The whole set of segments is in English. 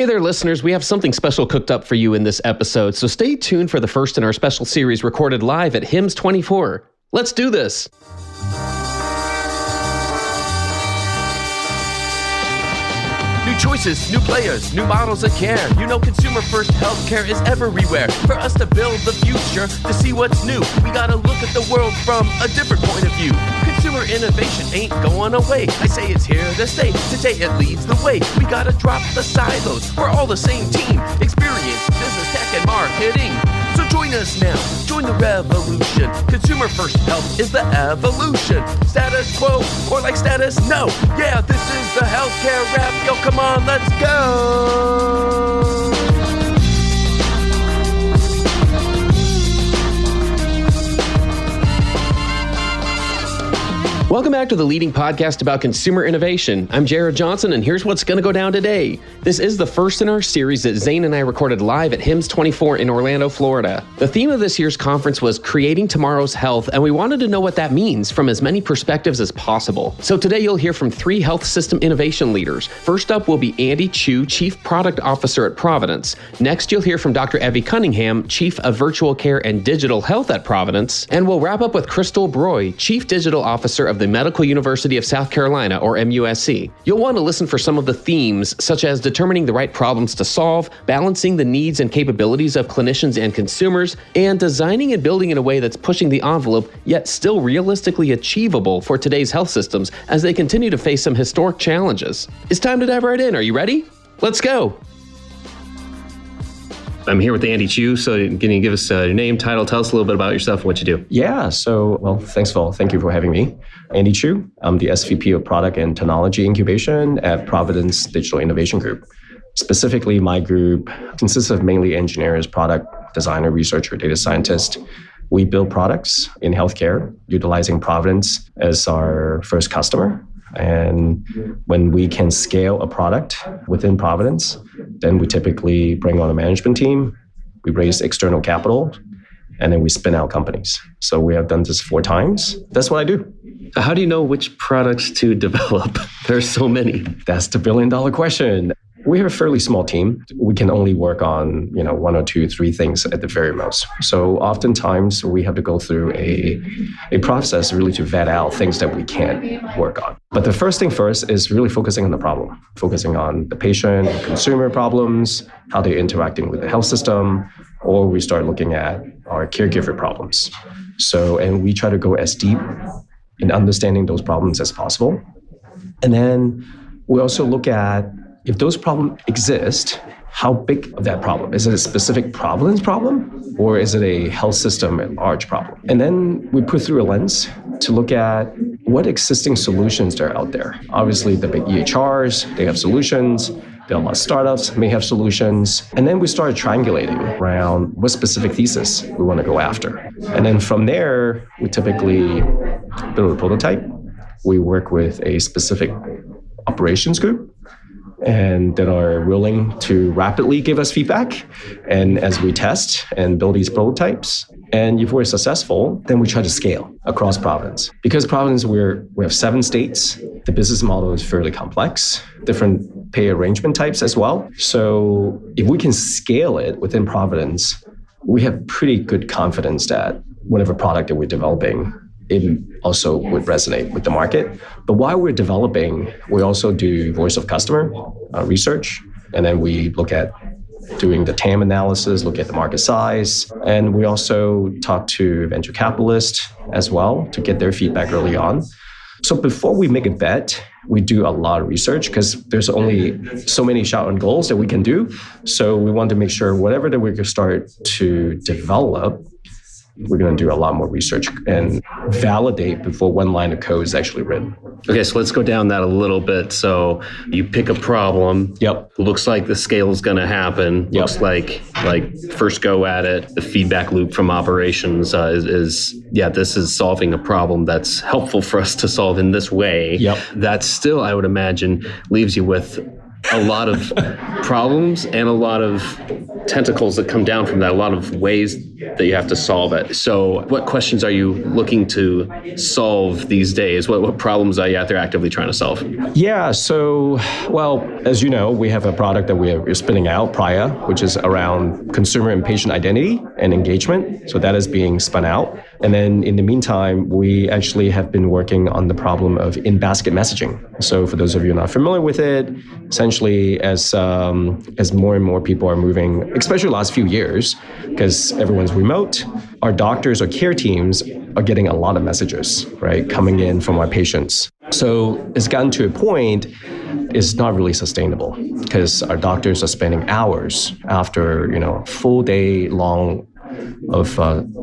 Hey there, listeners. We have something special cooked up for you in this episode, so stay tuned for the first in our special series recorded live at HIMSS 24. Let's do this. New choices, new players, new models of care. You know consumer first healthcare is everywhere. For us to build the future, to see what's new, we gotta look at the world from a different point of view. Consumer innovation ain't going away. I say it's here to stay. Today it leads the way. We gotta drop the silos. We're all the same team. Experience, business, tech, and marketing. So join us now. Join the revolution. Consumer first health is the evolution. Status quo or like status no. Yeah, this is the healthcare rap. Yo, come on, let's go. Welcome back to the leading podcast about consumer innovation. I'm Jared Johnson, and here's what's going to go down today. This is the first in our series that Zain and I recorded live at HIMSS 24 in Orlando, Florida. The theme of this year's conference was Creating Tomorrow's Health, and we wanted to know what that means from as many perspectives as possible. So today you'll hear from three health system innovation leaders. First up will be Andy Chu, Chief Product Officer at Providence. Next, you'll hear from Dr. Evie Cunningham, Chief of Virtual Care and Digital Health at Providence. And we'll wrap up with Crystal Broj, Chief Digital Officer of the Medical University of South Carolina, or MUSC. You'll want to listen for some of the themes, such as determining the right problems to solve, balancing the needs and capabilities of clinicians and consumers, and designing and building in a way that's pushing the envelope, yet still realistically achievable for today's health systems as they continue to face some historic challenges. It's time to dive right in. Are you ready? Let's go. I'm here with Andy Chu. So can you give us your name, title, tell us a little bit about yourself and what you do? Yeah. Thank you for having me. Andy Chu. I'm the SVP of Product and Technology Incubation at Providence Digital Innovation Group. Specifically, my group consists of mainly engineers, product designer, researcher, data scientist. We build products in healthcare, utilizing Providence as our first customer. And when we can scale a product within Providence, then we typically bring on a management team, we raise external capital, and then we spin out companies. So we have done this 4 times. That's what I do. How do you know which products to develop? There's so many. That's the billion-dollar question. We have a fairly small team. We can only work on, 1 or 2, 3 things at the very most. So oftentimes we have to go through a process really to vet out things that we can't work on. But the first thing first is really focusing on the problem, focusing on the patient and consumer problems, how they're interacting with the health system, or we start looking at our caregiver problems. And we try to go as deep in understanding those problems as possible. And then we also look at, if those problems exist, how big of that problem? Is it a specific Providence problem, or is it a health system at large problem? And then we put through a lens to look at what existing solutions there are out there. Obviously, the big EHRs, they have solutions. There are a lot of startups may have solutions. And then we started triangulating around what specific thesis we want to go after. And then from there, we typically build a prototype. We work with a specific operations group and that are willing to rapidly give us feedback. And as we test and build these prototypes, and if we're successful, then we try to scale across Providence. Because Providence, we have 7 states. The business model is fairly complex, different pay arrangement types as well. So if we can scale it within Providence, we have pretty good confidence that whatever product that we're developing, it also would resonate with the market. But while we're developing, we also do voice of customer research. And then we look at doing the TAM analysis, look at the market size. And we also talk to venture capitalists as well to get their feedback early on. So before we make a bet, we do a lot of research because there's only so many shot on goals that we can do. So we want to make sure whatever that we're going to start to develop, we're going to do a lot more research and validate before one line of code is actually written. Okay, so let's go down that a little bit. So you pick a problem. Yep. Looks like the scale is going to happen. Yep. Looks like first go at it. The feedback loop from operations is this is solving a problem that's helpful for us to solve in this way. Yep. That still, I would imagine, leaves you with a lot of problems and a lot of tentacles that come down from that, a lot of ways that you have to solve it. So what questions are you looking to solve these days? What problems are you out there actively trying to solve? Yeah, so, well, as you know, we have a product that we're spinning out, Priya, which is around consumer and patient identity and engagement. So that is being spun out. And then in the meantime, we actually have been working on the problem of in-basket messaging. So for those of you not familiar with it, essentially as more and more people are moving, especially the last few years, because everyone's remote, our doctors or care teams are getting a lot of messages, right, coming in from our patients. So it's gotten to a point, it's not really sustainable because our doctors are spending hours after, full day long of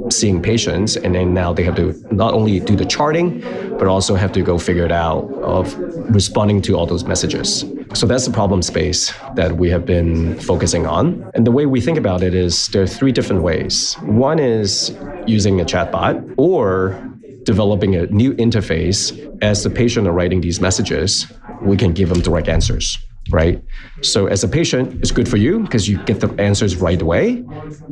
seeing patients, and then now they have to not only do the charting, but also have to go figure it out of responding to all those messages. So that's the problem space that we have been focusing on. And the way we think about it is there are three different ways. One is using a chatbot or developing a new interface. As the patient are writing these messages, we can give them direct answers. Right? So as a patient, it's good for you because you get the answers right away.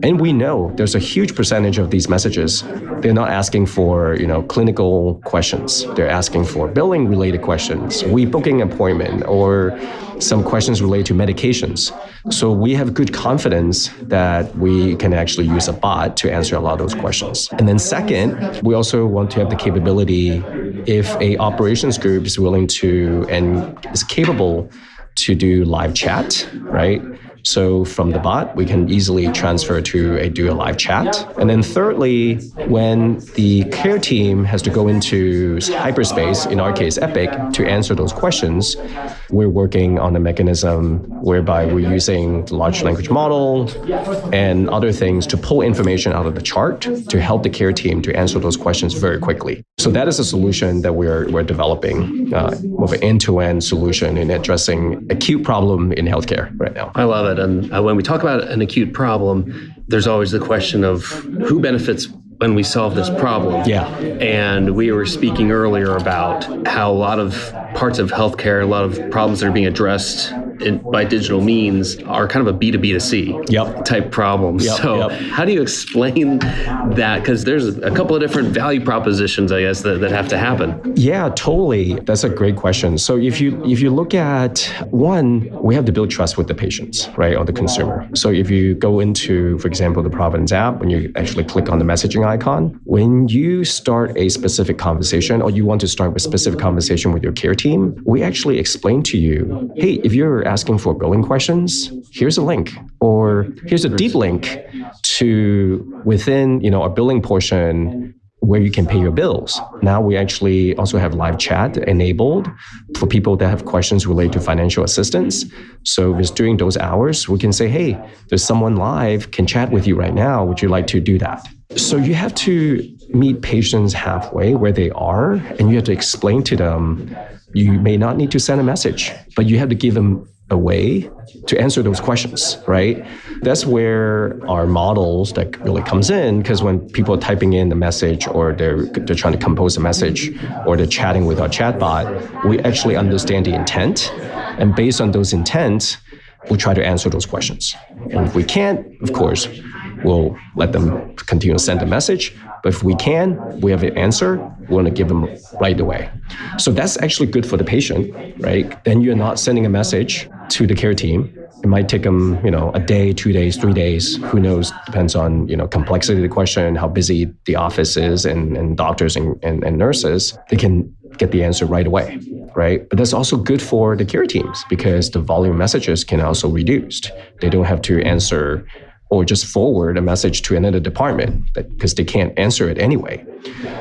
And we know there's a huge percentage of these messages. They're not asking for, clinical questions. They're asking for billing related questions, rebooking appointment, or some questions related to medications. So we have good confidence that we can actually use a bot to answer a lot of those questions. And then second, we also want to have the capability, if a operations group is willing to and is capable to do live chat, right? So from the bot, we can easily transfer to do a live chat. And then thirdly, when the care team has to go into hyperspace, in our case, Epic, to answer those questions, we're working on a mechanism whereby we're using the large language model and other things to pull information out of the chart to help the care team to answer those questions very quickly. So that is a solution that we're developing with an end-to-end solution in addressing acute problem in healthcare right now. I love it. And when we talk about an acute problem, there's always the question of who benefits when we solve this problem. Yeah. And we were speaking earlier about how a lot of parts of healthcare, a lot of problems that are being addressed by digital means are kind of a B2B2C type problem. How do you explain that? Because there's a couple of different value propositions, I guess, that have to happen. Yeah, totally. That's a great question. So if you look at one, we have to build trust with the patients, right, or the consumer. So if you go into, for example, the Providence app, when you actually click on the messaging icon, when you start a specific conversation or you want to start a specific conversation with your care team, we actually explain to you, hey, if you're asking for billing questions, here's a link, or here's a deep link to within, our billing portion where you can pay your bills. Now we actually also have live chat enabled for people that have questions related to financial assistance. So just during those hours, we can say, hey, there's someone live can chat with you right now. Would you like to do that? So you have to meet patients halfway where they are, and you have to explain to them, you may not need to send a message, but you have to give them a way to answer those questions, right? That's where our models that really comes in, because when people are typing in the message or they're trying to compose a message or they're chatting with our chatbot, we actually understand the intent. And based on those intents, we try to answer those questions. And if we can't, of course, we'll let them continue to send the message. But if we can, we have an answer, we want to give them right away. So that's actually good for the patient, right? Then you're not sending a message to the care team. It might take them, a day, 2 days, 3 days, who knows, depends on, complexity of the question, how busy the office is and doctors and nurses. They can get the answer right away, right? But that's also good for the care teams because the volume of messages can also reduced. They don't have to answer or just forward a message to another department because they can't answer it anyway.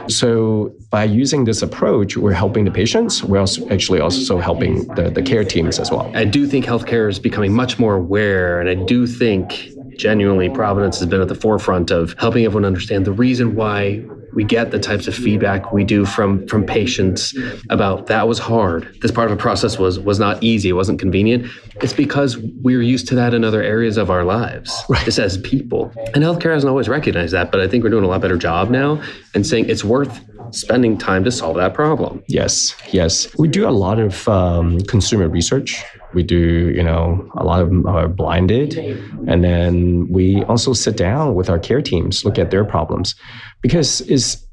So by using this approach, we're helping the patients. We're also helping the care teams as well. I do think healthcare is becoming much more aware, and I do think genuinely Providence has been at the forefront of helping everyone understand the reason why we get the types of feedback we do from patients about that was hard. This part of the process was not easy. It wasn't convenient. It's because we're used to that in other areas of our lives, right, just as people. And healthcare hasn't always recognized that, but I think we're doing a lot better job now and saying it's worth spending time to solve that problem. Yes. We do a lot of consumer research. We do, a lot of them are blinded. And then we also sit down with our care teams, look at their problems. Because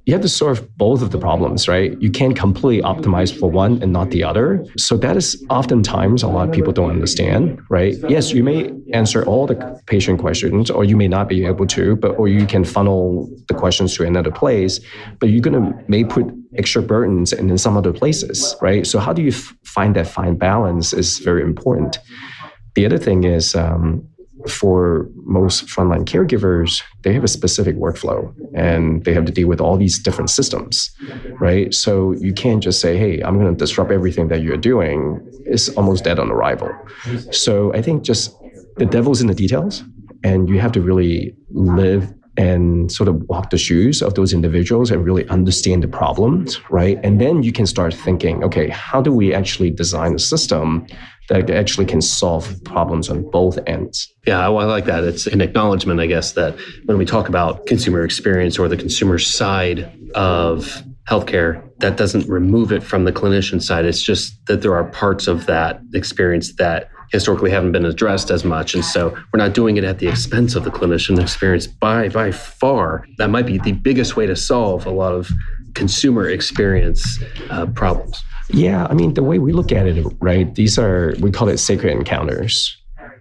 you have to solve both of the problems, right? You can't completely optimize for one and not the other. So that is oftentimes a lot of people don't understand, right? Yes, you may answer all the patient questions, or you may not be able to, or you can funnel the questions to another place, but you're may put extra burdens in some other places, right? So how do you find that fine balance is very important. The other thing is, for most frontline caregivers, they have a specific workflow and they have to deal with all these different systems, right? So you can't just say, hey, I'm going to disrupt everything that you're doing. It's almost dead on arrival. So I think just the devil's in the details, and you have to really live and sort of walk the shoes of those individuals and really understand the problems, right? And then you can start thinking, okay, how do we actually design a system that actually can solve problems on both ends? Yeah, I like that. It's an acknowledgement, I guess, that when we talk about consumer experience or the consumer side of healthcare, that doesn't remove it from the clinician side. It's just that there are parts of that experience that historically haven't been addressed as much. And so we're not doing it at the expense of the clinician experience by far. That might be the biggest way to solve a lot of consumer experience problems. Yeah, I mean, the way we look at it, right, we call it sacred encounters.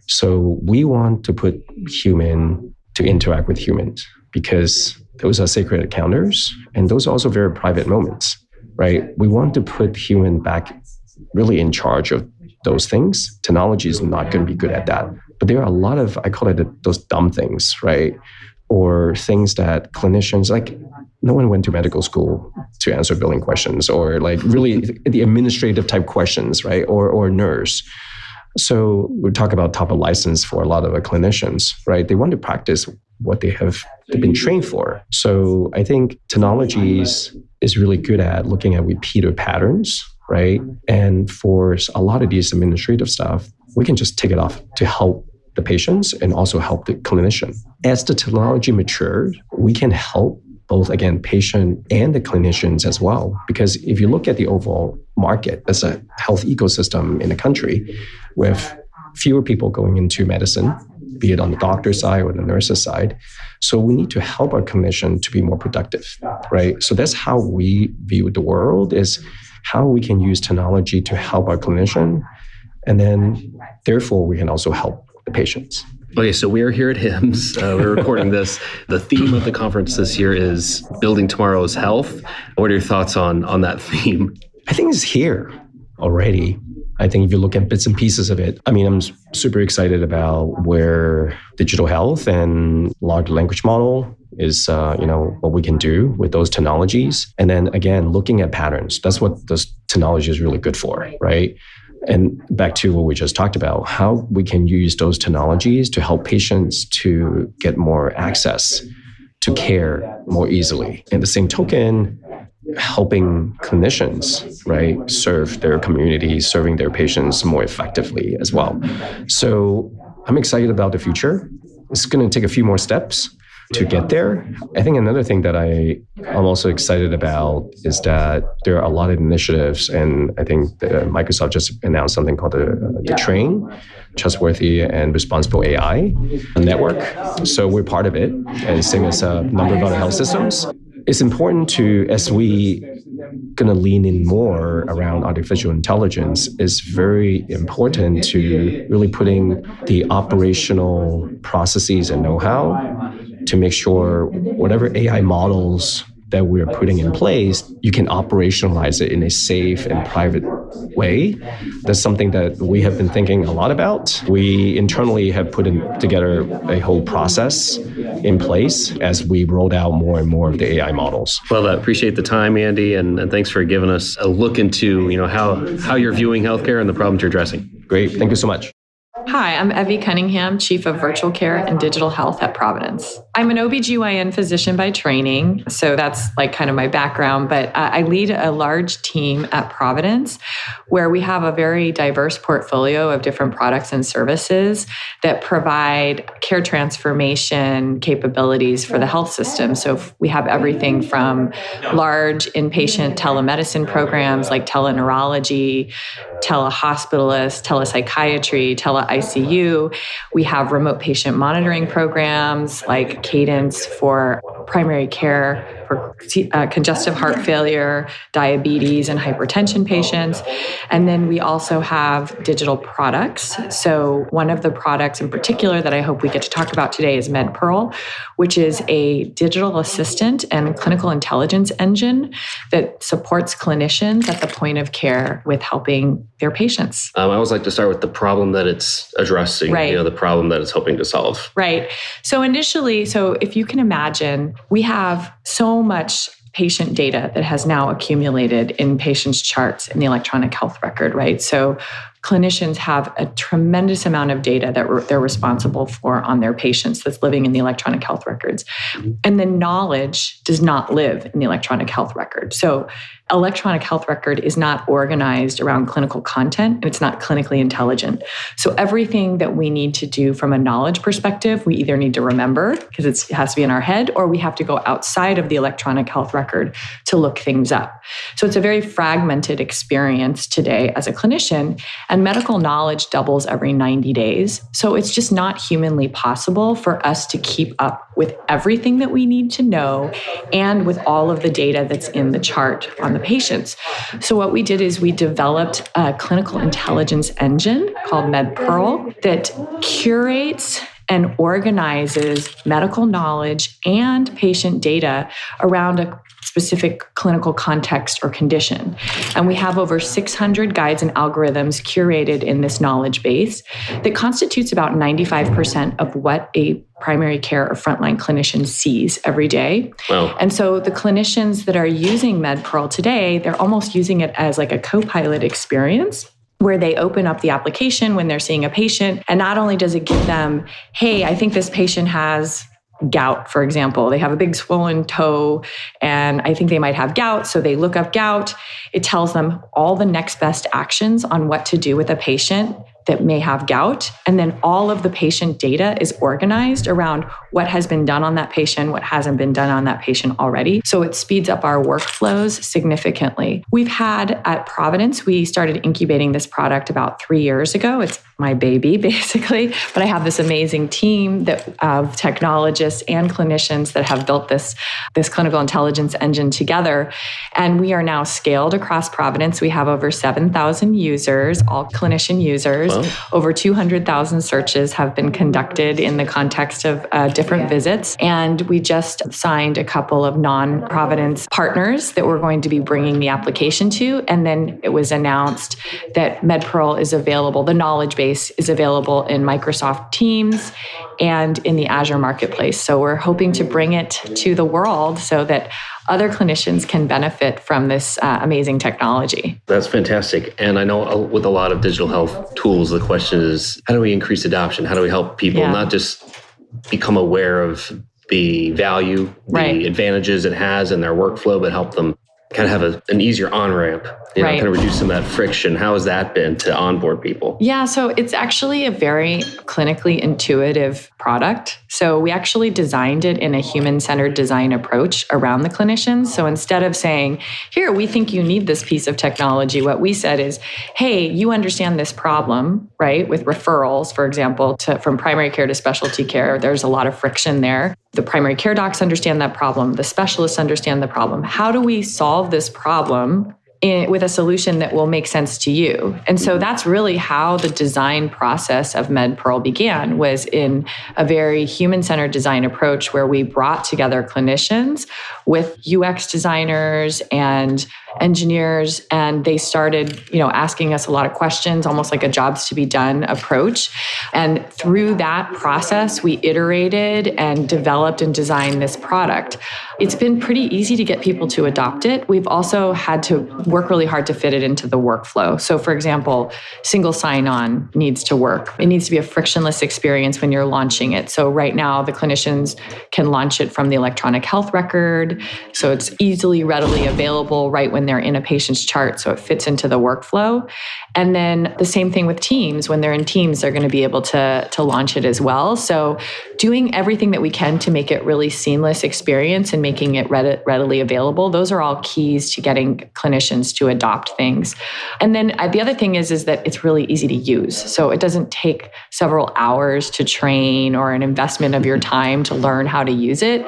So we want to put human to interact with humans because those are sacred encounters, and those are also very private moments, right? We want to put human back really in charge of those things. Technology is not going to be good at that. But there are a lot of, I call it those dumb things, right? Or things that clinicians, like no one went to medical school to answer billing questions, or like really the administrative type questions, right? Or nurse. So we talk about top of license for a lot of the clinicians, right? They want to practice what they've been trained for. So I think technologies is really good at looking at repeater patterns, right? And for a lot of these administrative stuff, we can just take it off to help the patients and also help the clinician. As the technology matures, we can help both, again, patient and the clinicians as well. Because if you look at the overall market as a health ecosystem in the country, with fewer people going into medicine, be it on the doctor side or the nurse's side. So we need to help our clinician to be more productive, right? So that's how we view the world, is how we can use technology to help our clinician. And then therefore we can also help the patients. Okay, so we're here at HIMSS. We're recording this. The theme of the conference this year is Building Tomorrow's Health. What are your thoughts on that theme? I think it's here already. I think if you look at bits and pieces of it, I mean, I'm super excited about where digital health and large language model is, what we can do with those technologies. And then again, looking at patterns. That's what this technology is really good for, right? And back to what we just talked about, how we can use those technologies to help patients to get more access to care more easily. And the same token, helping clinicians, right, serve their communities, serving their patients more effectively as well. So I'm excited about the future. It's going to take a few more steps to get there. I think another thing that I'm also excited about is that there are a lot of initiatives, and I think Microsoft just announced something called the TRAIN, Trustworthy and Responsible AI Network. So we're part of it, and same as a number of other health systems. It's important to, as we going to lean in more around artificial intelligence, it's very important to really putting the operational processes and know-how to make sure whatever AI models that we're putting in place, you can operationalize it in a safe and private way. That's something that we have been thinking a lot about. We internally have put together a whole process in place as we rolled out more and more of the AI models. Well, I appreciate the time, Andy, and thanks for giving us a look into how you're viewing healthcare and the problems you're addressing. Great. Thank you so much. Hi, I'm Evie Cunningham, Chief of Virtual Care and Digital Health at Providence. I'm an OBGYN physician by training, so that's like kind of my background, but I lead a large team at Providence where we have a very diverse portfolio of different products and services that provide care transformation capabilities for the health system. So we have everything from large inpatient telemedicine programs like teleneurology, telehospitalist, telepsychiatry, tele-ICU. We have remote patient monitoring programs like Cadence for primary care for congestive heart failure, diabetes, and hypertension patients. And then we also have digital products. So one of the products in particular that I hope we get to talk about today is MedPearl, which is a digital assistant and clinical intelligence engine that supports clinicians at the point of care with helping their patients. I always like to start with the problem that it's addressing, right. The problem that it's hoping to solve. Right. So initially, if you can imagine, we have so much patient data that has now accumulated in patients' charts in the electronic health record, right? So clinicians have a tremendous amount of data that they're responsible for on their patients that's living in the electronic health records. And the knowledge does not live in the electronic health record. So electronic health record is not organized around clinical content and it's not clinically intelligent. So everything that we need to do from a knowledge perspective, we either need to remember because it has to be in our head, or we have to go outside of the electronic health record to look things up. So it's a very fragmented experience today as a clinician, and medical knowledge doubles every 90 days. So it's just not humanly possible for us to keep up with everything that we need to know and with all of the data that's in the chart on the patients. So what we did is we developed a clinical intelligence engine called MedPearl that curates and organizes medical knowledge and patient data around a specific clinical context or condition. And we have over 600 guides and algorithms curated in this knowledge base that constitutes about 95% of what a primary care or frontline clinician sees every day. Wow. And so the clinicians that are using MedPearl today, they're almost using it as like a co-pilot experience, where they open up the application when they're seeing a patient. And not only does it give them, hey, I think this patient has gout, for example. They have a big swollen toe and I think they might have gout. So they look up gout. It tells them all the next best actions on what to do with a patient that may have gout. And then all of the patient data is organized around what has been done on that patient, what hasn't been done on that patient already. So it speeds up our workflows significantly. We've had at Providence, we started incubating this product about 3 years ago. It's my baby, basically. But I have this amazing team of technologists and clinicians that have built this clinical intelligence engine together. And we are now scaled across Providence. We have over 7,000 users, all clinician users. Wow. Over 200,000 searches have been conducted in the context of different visits. And we just signed a couple of non-Providence partners that we're going to be bringing the application to. And then it was announced that MedPearl is available, the knowledge base is available in Microsoft Teams and in the Azure Marketplace. So we're hoping to bring it to the world so that other clinicians can benefit from this amazing technology. That's fantastic. And I know with a lot of digital health tools, the question is, how do we increase adoption? How do we help people not just become aware of the value, the advantages it has in their workflow, but help them kind of have an easier on-ramp, kind of reduce some of that friction. How has that been to onboard people? Yeah, so it's actually a very clinically intuitive product. So we actually designed it in a human-centered design approach around the clinicians. So instead of saying, here, we think you need this piece of technology, what we said is, hey, you understand this problem, right? With referrals, for example, from primary care to specialty care, there's a lot of friction there. The primary care docs understand that problem. The specialists understand the problem. How do we solve this problem with a solution that will make sense to you? And so that's really how the design process of MedPearl began, was in a very human-centered design approach where we brought together clinicians with UX designers and engineers, and they started, asking us a lot of questions, almost like a jobs to be done approach. And through that process, we iterated and developed and designed this product. It's been pretty easy to get people to adopt it. We've also had to work really hard to fit it into the workflow. So for example, single sign-on needs to work. It needs to be a frictionless experience when you're launching it. So right now, the clinicians can launch it from the electronic health record. So it's easily, readily available right when they're in a patient's chart. So it fits into the workflow. And then the same thing with Teams. When they're in Teams, they're going to be able to launch it as well. So doing everything that we can to make it really seamless experience and making it readily available, those are all keys to getting clinicians to adopt things. And then the other thing is that it's really easy to use. So it doesn't take several hours to train or an investment of your time to learn how to use it.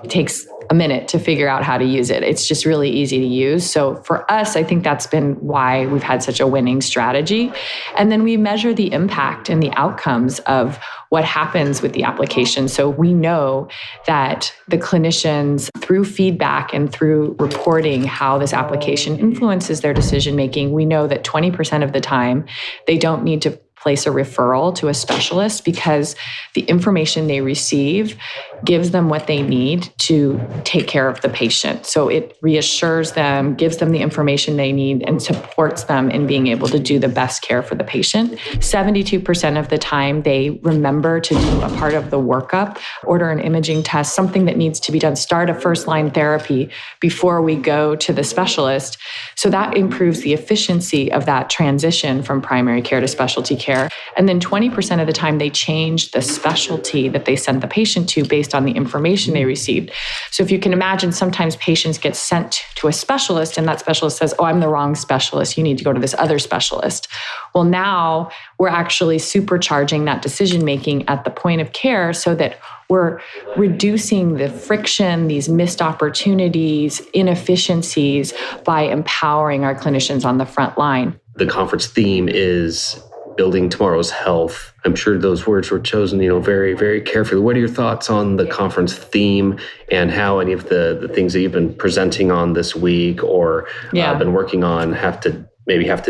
It takes a minute to figure out how to use it. It's just really easy to use. So for us, I think that's been why we've had such a winning strategy. And then we measure the impact and the outcomes of what happens with the application. So we know that the clinicians, through feedback and through reporting how this application influences their decision-making, we know that 20% of the time, they don't need to place a referral to a specialist because the information they receive gives them what they need to take care of the patient. So it reassures them, gives them the information they need, and supports them in being able to do the best care for the patient. 72% of the time, they remember to do a part of the workup, order an imaging test, something that needs to be done, start a first-line therapy before we go to the specialist. So that improves the efficiency of that transition from primary care to specialty care. And then 20% of the time, they change the specialty that they send the patient to based on the information they received. So if you can imagine, sometimes patients get sent to a specialist and that specialist says, "Oh, I'm the wrong specialist. You need to go to this other specialist." Well, now we're actually supercharging that decision-making at the point of care so that we're reducing the friction, these missed opportunities, inefficiencies by empowering our clinicians on the front line. The conference theme is building tomorrow's health. I'm sure those words were chosen, very, very carefully. What are your thoughts on the conference theme and how any of the things that you've been presenting on this week or been working on have to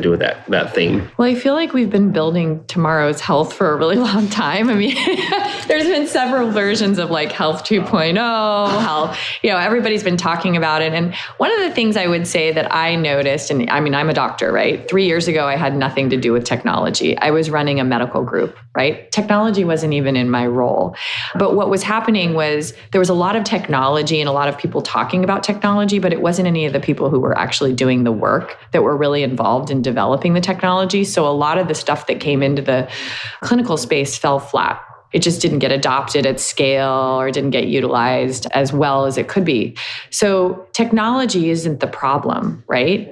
do with that theme? Well, I feel like we've been building tomorrow's health for a really long time. I mean, there's been several versions of like Health 2.0, health, everybody's been talking about it. And one of the things I would say that I noticed, and I mean, I'm a doctor, right? 3 years ago, I had nothing to do with technology. I was running a medical group, right? Technology wasn't even in my role. But what was happening was there was a lot of technology and a lot of people talking about technology, but it wasn't any of the people who were actually doing the work that were really involved in developing the technology. So a lot of the stuff that came into the clinical space fell flat. It just didn't get adopted at scale or didn't get utilized as well as it could be. So technology isn't the problem, right?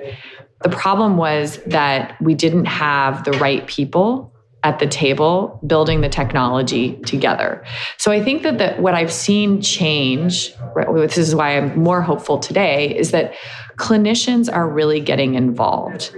The problem was that we didn't have the right people at the table building the technology together. So I think that what I've seen change, right, this is why I'm more hopeful today, is that clinicians are really getting involved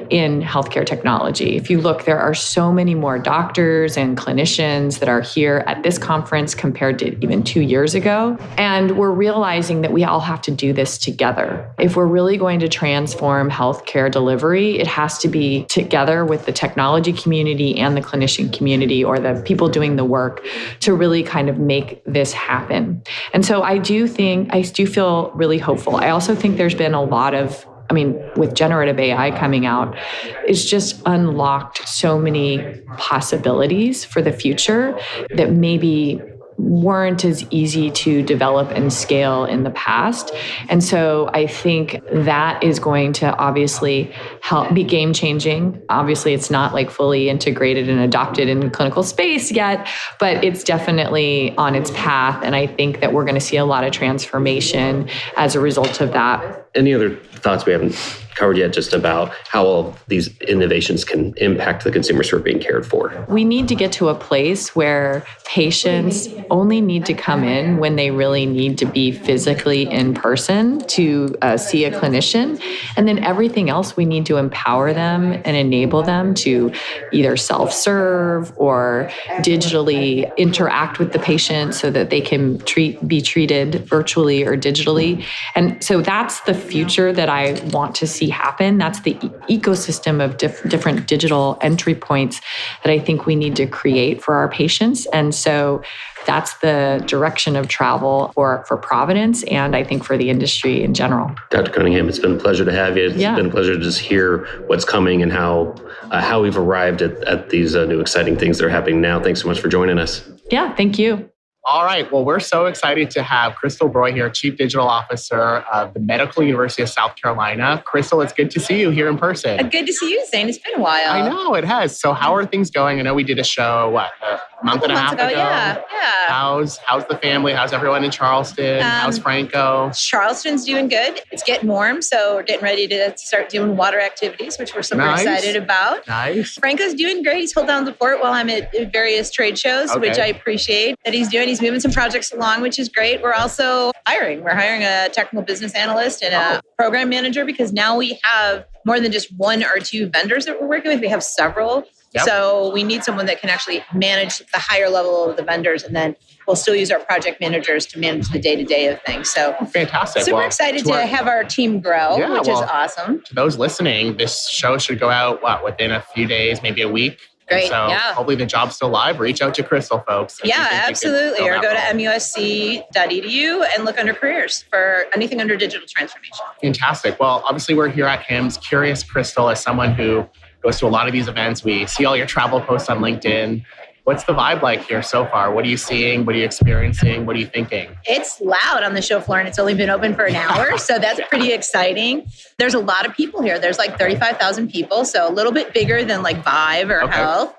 in healthcare technology. If you look, there are so many more doctors and clinicians that are here at this conference compared to even 2 years ago. And we're realizing that we all have to do this together. If we're really going to transform healthcare delivery, it has to be together with the technology community and the clinician community, or the people doing the work, to really kind of make this happen. And so I do feel really hopeful. I also think there's been a lot of, with generative AI coming out, it's just unlocked so many possibilities for the future that maybe weren't as easy to develop and scale in the past. And so I think that is going to obviously help be game changing. Obviously, it's not like fully integrated and adopted in the clinical space yet, but it's definitely on its path. And I think that we're going to see a lot of transformation as a result of that. Any other thoughts we haven't covered yet just about how all these innovations can impact the consumers who are being cared for? We need to get to a place where patients only need to come in when they really need to be physically in person to see a clinician. And then everything else, we need to empower them and enable them to either self-serve or digitally interact with the patient so that they can be treated virtually or digitally. And so that's the future that I want to see happen. That's the ecosystem of different digital entry points that I think we need to create for our patients. And so that's the direction of travel for Providence and I think for the industry in general. Dr. Cunningham, it's been a pleasure to have you. It's been a pleasure to just hear what's coming and how we've arrived at these new exciting things that are happening now. Thanks so much for joining us. Yeah, thank you. All right. Well, we're so excited to have Crystal Broj here, Chief Digital Officer of the Medical University of South Carolina. Crystal, it's good to see you here in person. Good to see you, Zain. It's been a while. I know, it has. So how are things going? I know we did a show, a month and a half ago? Yeah. How's the family? How's everyone in Charleston? How's Franco? Charleston's doing good. It's getting warm, so we're getting ready to start doing water activities, which we're super excited about. Nice. Franco's doing great. He's held down the fort while I'm at various trade shows, which I appreciate that he's doing. He's moving some projects along, which is great. We're also hiring. We're hiring a technical business analyst and a program manager because now we have more than just one or two vendors that we're working with. We have several. Yep. So we need someone that can actually manage the higher level of the vendors, and then we'll still use our project managers to manage the day-to-day of things. So fantastic. Super excited to have our team grow, which is awesome. To those listening, this show should go out, within a few days, maybe a week? Great. So hopefully the job's still live. Reach out to Crystal, folks. Yeah, absolutely. Or go to musc.edu and look under careers for anything under digital transformation. Fantastic. Well, obviously we're here at HIMSS. Curious, Crystal, as someone who goes to a lot of these events, we see all your travel posts on LinkedIn. What's the vibe like here so far? What are you seeing? What are you experiencing? What are you thinking? It's loud on the show floor and it's only been open for an hour. So that's pretty exciting. There's a lot of people here. There's like 35,000 people. So a little bit bigger than like Vive or Health.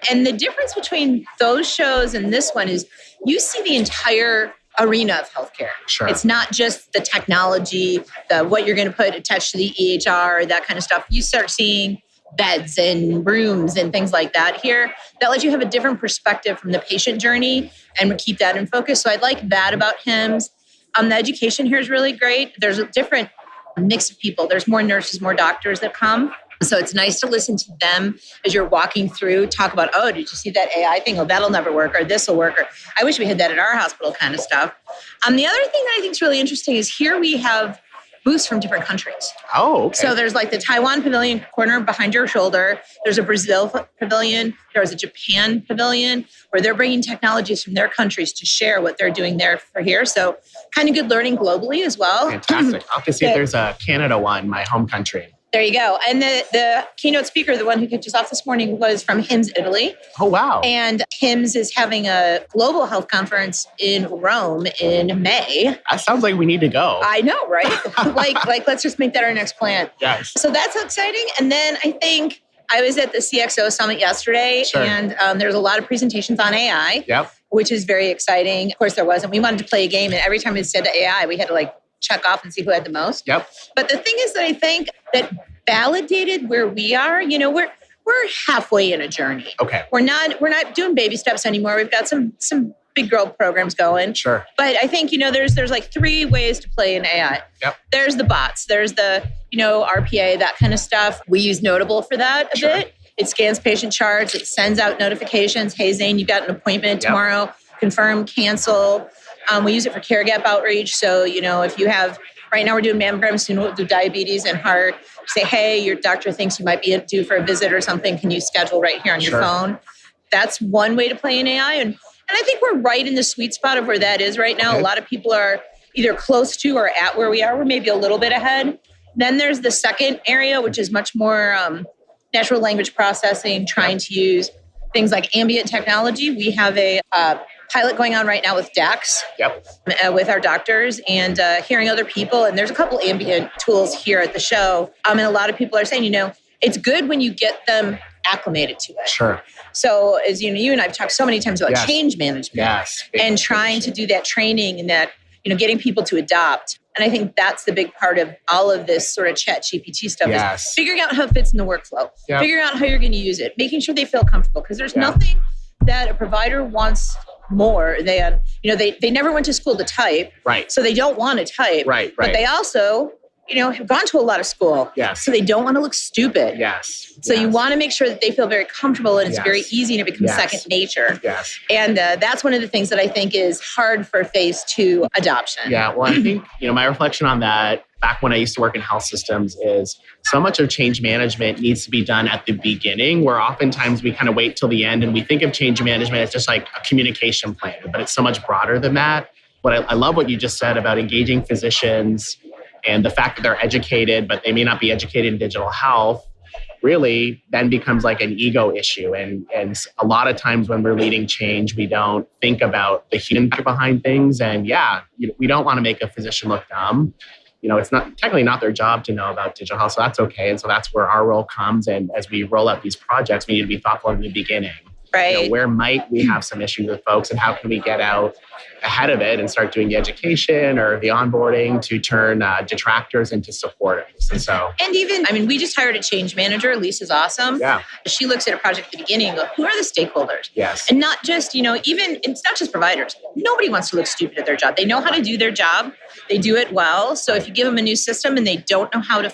And the difference between those shows and this one is you see the entire arena of healthcare. Sure. It's not just the technology, what you're going to put attached to the EHR, that kind of stuff. You start seeing beds and rooms and things like that here that lets you have a different perspective from the patient journey and we keep that in focus. So I like that about HIMSS. The education here is really great. There's a different mix of people. There's more nurses, more doctors that come. So it's nice to listen to them as you're walking through, talk about, did you see that AI thing? That'll never work, or this will work, or I wish we had that at our hospital kind of stuff. The other thing that I think is really interesting is here we have booths from different countries. Oh, okay. So there's like the Taiwan pavilion corner behind your shoulder. There's a Brazil pavilion. There's a Japan pavilion where they're bringing technologies from their countries to share what they're doing there for here. So kind of good learning globally as well. Fantastic. I'll have to see if there's a Canada one, my home country. There you go. And the keynote speaker, the one who kicked us off this morning, was from HIMSS Italy. Oh, wow. And HIMSS is having a global health conference in Rome in May. That sounds like we need to go. I know, right? like let's just make that our next plan. Yes. So that's exciting. And then I think I was at the CXO Summit yesterday, and there's a lot of presentations on AI, which is very exciting. Of course, there wasn't. We wanted to play a game, and every time we said AI, we had to check off and see who had the most. Yep. But the thing is that I think that validated where we are, we're halfway in a journey. Okay. We're not doing baby steps anymore. We've got some big girl programs going. Sure. But I think, there's like three ways to play in AI. Yep. There's the bots. There's the, RPA, that kind of stuff. We use Notable for that a bit. It scans patient charts. It sends out notifications. Hey, Zain, you got an appointment tomorrow. Confirm, cancel. We use it for care gap outreach. So, if you have, right now we're doing mammograms, soon we'll do diabetes and heart. Say, hey, your doctor thinks you might be due for a visit or something. Can you schedule right here on your phone? That's one way to play in AI. And I think we're right in the sweet spot of where that is right now. Okay. A lot of people are either close to or at where we are. We're maybe a little bit ahead. Then there's the second area, which is much more natural language processing, trying to use things like ambient technology. We have a pilot going on right now with DAX, with our doctors and hearing other people. And there's a couple ambient tools here at the show. And a lot of people are saying, it's good when you get them acclimated to it. Sure. So as you and I've talked so many times about change management and trying to do that training and that, getting people to adopt. And I think that's the big part of all of this sort of chat GPT stuff is figuring out how it fits in the workflow, figuring out how you're going to use it, making sure they feel comfortable. Because there's nothing that a provider wants more than, they never went to school to type. Right. So they don't want to type. Right. But they also, have gone to a lot of school. Yes. So they don't want to look stupid. Yes. So you want to make sure that they feel very comfortable and it's very easy and it becomes second nature. Yes. And that's one of the things that I think is hard for phase 2 adoption. Yeah. Well, I think, my reflection on that, back when I used to work in health systems is so much of change management needs to be done at the beginning, where oftentimes we kind of wait till the end and we think of change management as just like a communication plan, but it's so much broader than that. But I love what you just said about engaging physicians and the fact that they're educated, but they may not be educated in digital health, really then becomes like an ego issue. And a lot of times when we're leading change, we don't think about the human behind things. And we don't want to make a physician look dumb. It's not technically not their job to know about digital health, so that's okay. And so that's where our role comes. And as we roll out these projects, we need to be thoughtful in the beginning. Right. Where might we have some issues with folks, and how can we get out ahead of it and start doing the education or the onboarding to turn detractors into supporters? And even, we just hired a change manager. Lisa's awesome. Yeah. She looks at a project at the beginning and goes, who are the stakeholders? Yes. And not just, even, it's not just providers. Nobody wants to look stupid at their job. They know how to do their job. They do it well. So if you give them a new system and they don't know how to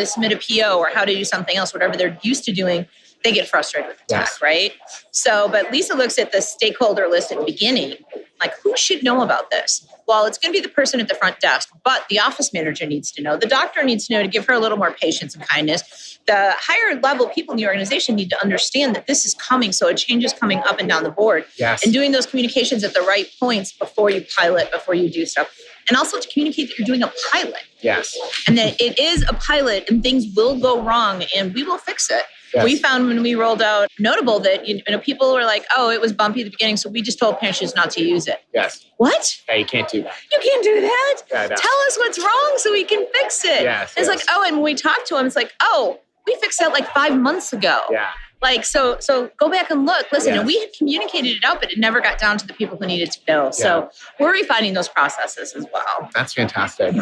submit a PO or how to do something else, whatever they're used to doing, they get frustrated with the tech, right? So, but Lisa looks at the stakeholder list at the beginning, like who should know about this? Well, it's going to be the person at the front desk, but the office manager needs to know. The doctor needs to know to give her a little more patience and kindness. The higher level people in the organization need to understand that this is coming. So a change is coming up and down the board. Yes. And doing those communications at the right points before you pilot, before you do stuff. And also to communicate that you're doing a pilot. Yes. And that it is a pilot and things will go wrong and we will fix it. Yes. We found when we rolled out Notable that people were like, oh, it was bumpy at the beginning, so we just told patients not to use it. Yes. What? Yeah, you can't do that. You can't do that? Yeah, no. Tell us what's wrong so we can fix it. Yes. It's like, oh, and when we talked to him, it's like, oh, we fixed that like 5 months ago. Yeah. Like, so go back and look. Listen, Yes. and we had communicated it out, but it never got down to the people who needed to know. So we're refining those processes as well. That's fantastic.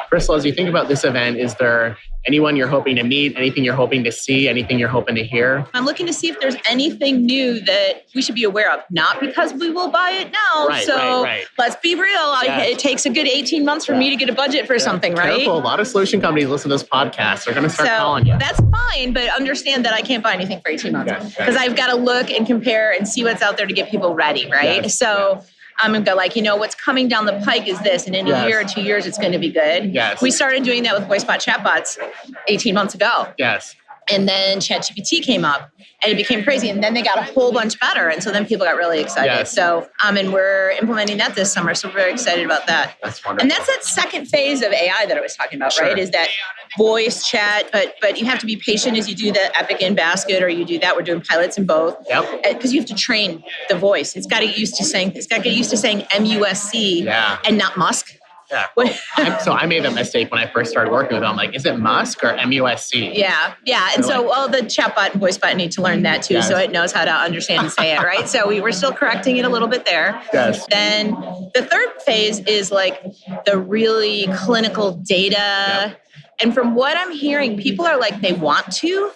Crystal, as you think about this event, is there anyone you're hoping to meet, anything you're hoping to see, anything you're hoping to hear? I'm looking to see if there's anything new that we should be aware of. Not because we will buy it now. Right. Let's be real. Yes. It takes a good 18 months for me to get a budget for something, right? Careful. A lot of solution companies listen to this podcast. They're going to start calling you. That's fine, but understand that I can't buy anything for 18 months because I've got to look and compare and see what's out there to get people ready, right? Yes. So I'm going to go like, what's coming down the pike is this. And in a year or 2 years, it's going to be good. Yes. We started doing that with voice bot chatbots 18 months ago. Yes. And then ChatGPT came up and it became crazy. And then they got a whole bunch better. And so then people got really excited. Yes. So, and we're implementing that this summer. So we're very excited about that. That's wonderful. And that's that second phase of AI that I was talking about, right? Is that voice chat, but you have to be patient as you do the Epic in Basket or you do that. We're doing pilots in both. Yep. Because you have to train the voice. It's got to get used to saying MUSC and not Musk. Yeah. So I made a mistake when I first started working with them. I'm like, is it Musk or MUSC? Yeah. And so the chatbot and voice bot need to learn that too, so it knows how to understand and say it, right? So we were still correcting it a little bit there. Yes. Then the third phase is like the really clinical data. Yep. And from what I'm hearing, people are like, they want to,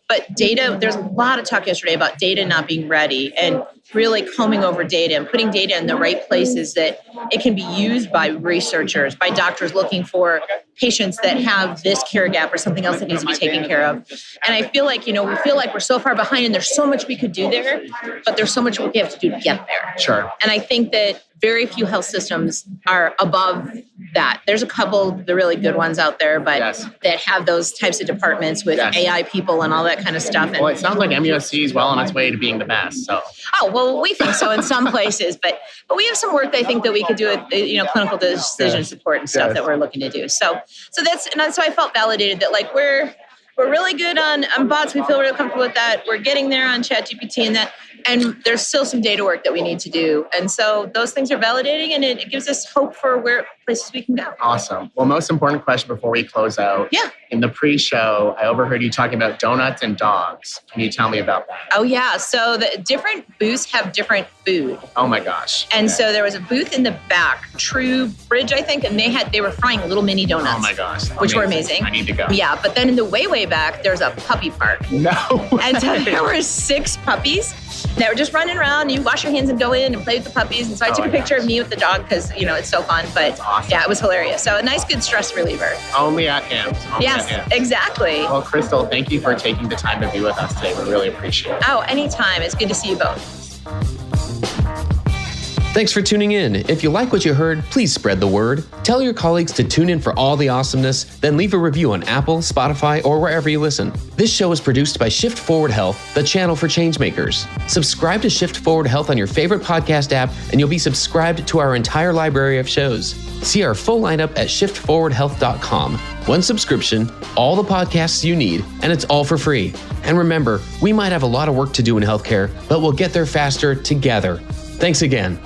but data, there's a lot of talk yesterday about data not being ready and really combing over data and putting data in the right places that it can be used by researchers, by doctors looking for patients that have this care gap or something else that needs to be taken care of. And I feel like, we feel like we're so far behind and there's so much we could do there, but there's so much we have to do to get there. Sure. And I think that very few health systems are above that. There's a couple, the really good ones out there, but that have those types of departments with AI people and all that kind of stuff. And, well, it sounds like MUSC is well on its way to being the best. So. Oh, well, we think so in some places, but we have some work I think that we could do with clinical decision support and stuff that we're looking to do. So I felt validated that like we're really good on bots. We feel really comfortable with that. We're getting there on ChatGPT and that. And there's still some data work that we need to do. And so those things are validating and it gives us hope for where places we can go. Awesome. Well, most important question before we close out. Yeah. In the pre-show, I overheard you talking about donuts and dogs. Can you tell me about that? Oh, yeah. So the different booths have different food. Oh, my gosh. And so there was a booth in the back, True Bridge, I think, and they were frying little mini donuts. Oh, my gosh. Which were amazing. I need to go. Yeah. But then in the way back, there's a puppy park. No. And so there were 6 puppies that were just running around. You wash your hands and go in and play with the puppies. And so I took a picture of me with the dog because, it's so fun. But awesome. Yeah, it was hilarious. So a nice, good stress reliever. Only at HIMSS. Yes, exactly. Well, Crystal, thank you for taking the time to be with us today. We really appreciate it. Oh, anytime. It's good to see you both. Thanks for tuning in. If you like what you heard, please spread the word. Tell your colleagues to tune in for all the awesomeness, then leave a review on Apple, Spotify, or wherever you listen. This show is produced by Shift Forward Health, the channel for changemakers. Subscribe to Shift Forward Health on your favorite podcast app, and you'll be subscribed to our entire library of shows. See our full lineup at shiftforwardhealth.com. One subscription, all the podcasts you need, and it's all for free. And remember, we might have a lot of work to do in healthcare, but we'll get there faster together. Thanks again.